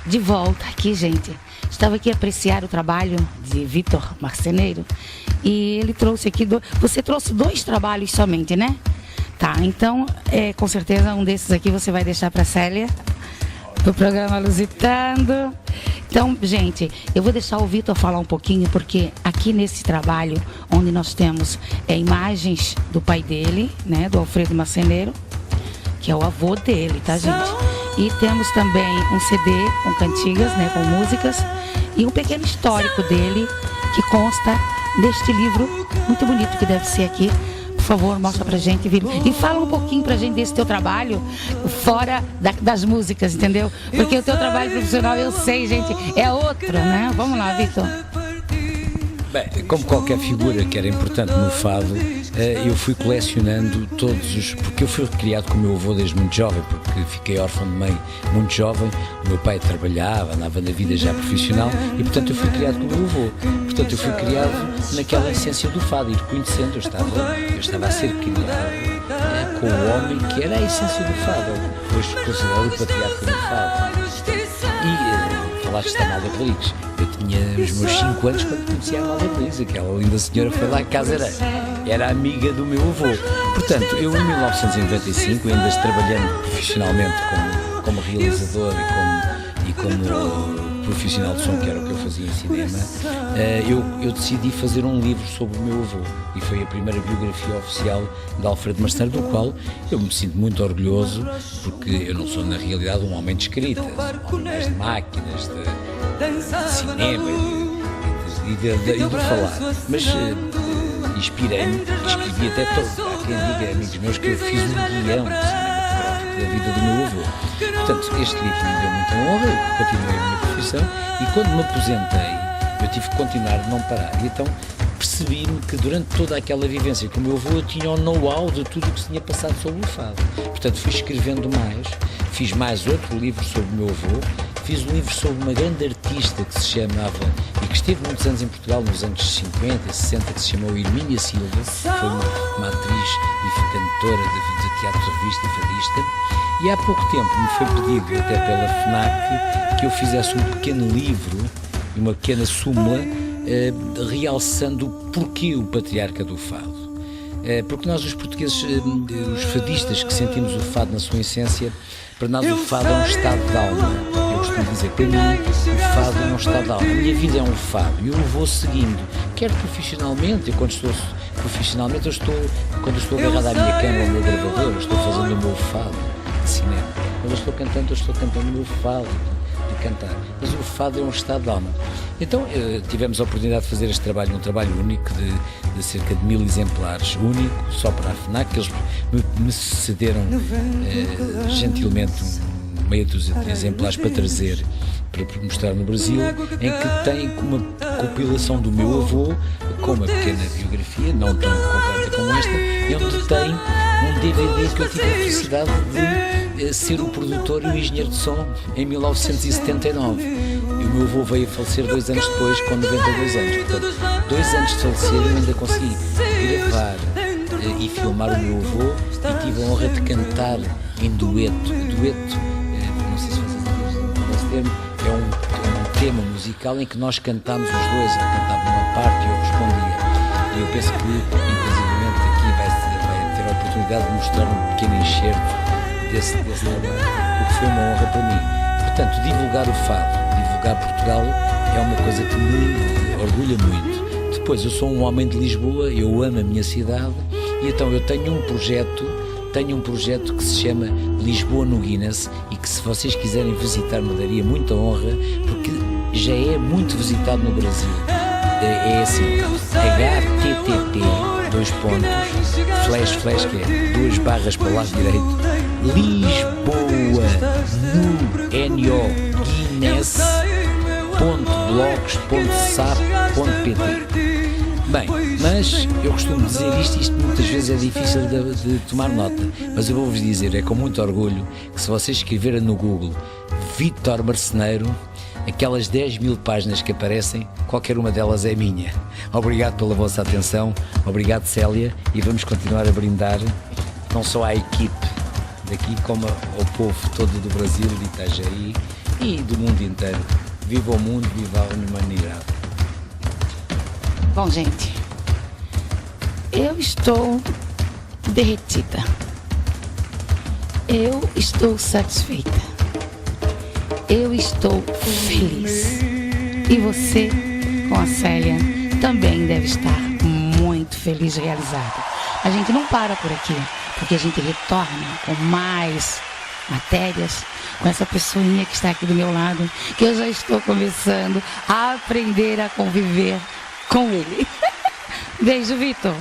De volta aqui, gente. Estava aqui a apreciar o trabalho de Vitor Marceneiro e ele trouxe aqui, você trouxe 2 trabalhos somente, né? Tá, então, com certeza um desses aqui você vai deixar para a Célia, do programa Lusitando. Então, gente, eu vou deixar o Vitor falar um pouquinho, porque aqui nesse trabalho, onde nós temos imagens do pai dele, né, do Alfredo Marceneiro, que é o avô dele, tá, gente? E temos também um CD com cantigas, né, com músicas, e um pequeno histórico dele, que consta neste livro muito bonito que deve ser aqui. Por favor, mostra pra gente, Vitor. E fala um pouquinho pra gente desse teu trabalho, fora das músicas, entendeu? Porque o teu trabalho profissional, eu sei, gente, é outro, né? Vamos lá, Vitor. Bem, como qualquer figura que era importante no fado, eu fui colecionando todos os... Porque eu fui criado com o meu avô desde muito jovem, porque fiquei órfão de mãe muito jovem. O meu pai trabalhava, andava na vida já profissional e, portanto, eu fui criado com o meu avô. Portanto, eu fui criado naquela essência do fado, ir conhecendo. Eu estava a ser criado com o homem que era a essência do fado, hoje considerado o patriarca do fado. E falaste da Amália Rodrigues. Eu tinha os meus 5 anos quando conheci a Amália Rodrigues. Aquela linda senhora foi lá à casa, era amiga do meu avô. Portanto, eu em 1995, ainda trabalhando profissionalmente como realizador e como profissional de som, que era o que eu fazia em cinema, eu decidi fazer um livro sobre o meu avô. E foi a primeira biografia oficial de Alfredo Marceneiro, do qual eu me sinto muito orgulhoso, porque eu não sou, na realidade, um homem de escrita, um homem mais de máquinas, de cinema e de falar. Mas inspirei-me, escrevi até todo. Há quem diga, amigos meus, que eu fiz um guião cinematográfico da vida do meu avô. Portanto, este livro me deu muita honra, eu continuei a minha profissão e quando me aposentei, eu tive que continuar de não parar. E então percebi-me que durante toda aquela vivência com o meu avô, eu tinha o know-how de tudo o que se tinha passado sobre o fado. Portanto, fui escrevendo mais, fiz mais outro livro sobre o meu avô, fiz um livro sobre uma grande artista que se chamava, e que esteve muitos anos em Portugal, nos anos 50 e 60, que se chamou Hermínia Silva, foi uma atriz e cantora de teatro de revista e fadista. E há pouco tempo me foi pedido, até pela FNAC, que eu fizesse um pequeno livro, uma pequena súmula, realçando o porquê o patriarca do fado. Porque nós, os portugueses, os fadistas que sentimos o fado na sua essência, para nós o fado é um estado de alma. Eu costumo dizer que para mim o fado é um estado de alma. A minha vida é um fado e eu vou seguindo, quer profissionalmente, quando estou profissionalmente, quando eu estou agarrado à minha cama, ao meu gravador, eu estou fazendo o meu fado de cinema. Quando eu estou cantando o meu fado de cantar. Mas o fado é um estado de alma. Então tivemos a oportunidade de fazer este trabalho, um trabalho único de cerca de 1000 exemplares, único, só para a FNAC, que eles me cederam gentilmente meia dúzia de exemplares para trazer, para mostrar no Brasil, em que tem uma compilação do meu avô, com uma pequena biografia, não tão completa como esta, e onde tem um DVD que eu tive a felicidade de ser o produtor e o engenheiro de som em 1979. E o meu avô veio a falecer 2 anos depois, com 92 anos. Portanto, 2 anos de falecer, eu ainda consegui gravar e filmar o meu avô e tive a honra de cantar em dueto. Dueto, não sei se vocês entendem esse termo, é um tema musical em que nós cantámos os dois. Ele cantava uma parte e eu respondia. E eu penso que, inclusivamente, aqui vai ter a oportunidade de mostrar um pequeno enxerto desse trabalho, o que foi uma honra para mim. Portanto, divulgar o fado, divulgar Portugal é uma coisa que me orgulha muito. Depois, eu sou um homem de Lisboa, eu amo a minha cidade e então eu tenho um projeto que se chama Lisboa no Guinness e que, se vocês quiserem visitar, me daria muita honra, porque já é muito visitado no Brasil. É assim, http, // que é 2 barras para o lado direito, Lisboa no Guinness blogs.sap.pt. Bem, mas eu costumo dizer isto muitas vezes é difícil de tomar nota, mas eu vou-vos dizer, é com muito orgulho, que se vocês escreverem no Google Vítor Marceneiro, aquelas 10.000 páginas que aparecem, qualquer uma delas é minha. Obrigado pela vossa atenção, obrigado Célia, e vamos continuar a brindar, não só à equipe daqui, como ao povo todo do Brasil, de Itajaí e do mundo inteiro. Viva o mundo, viva a humanidade. Bom, gente, eu estou derretida. Eu estou satisfeita. Eu estou feliz. E você, com a Célia, também deve estar muito feliz e realizada. A gente não para por aqui, porque a gente retorna com mais matérias, com essa pessoinha que está aqui do meu lado, que eu já estou começando a aprender a conviver com ele. Beijo, Vitor.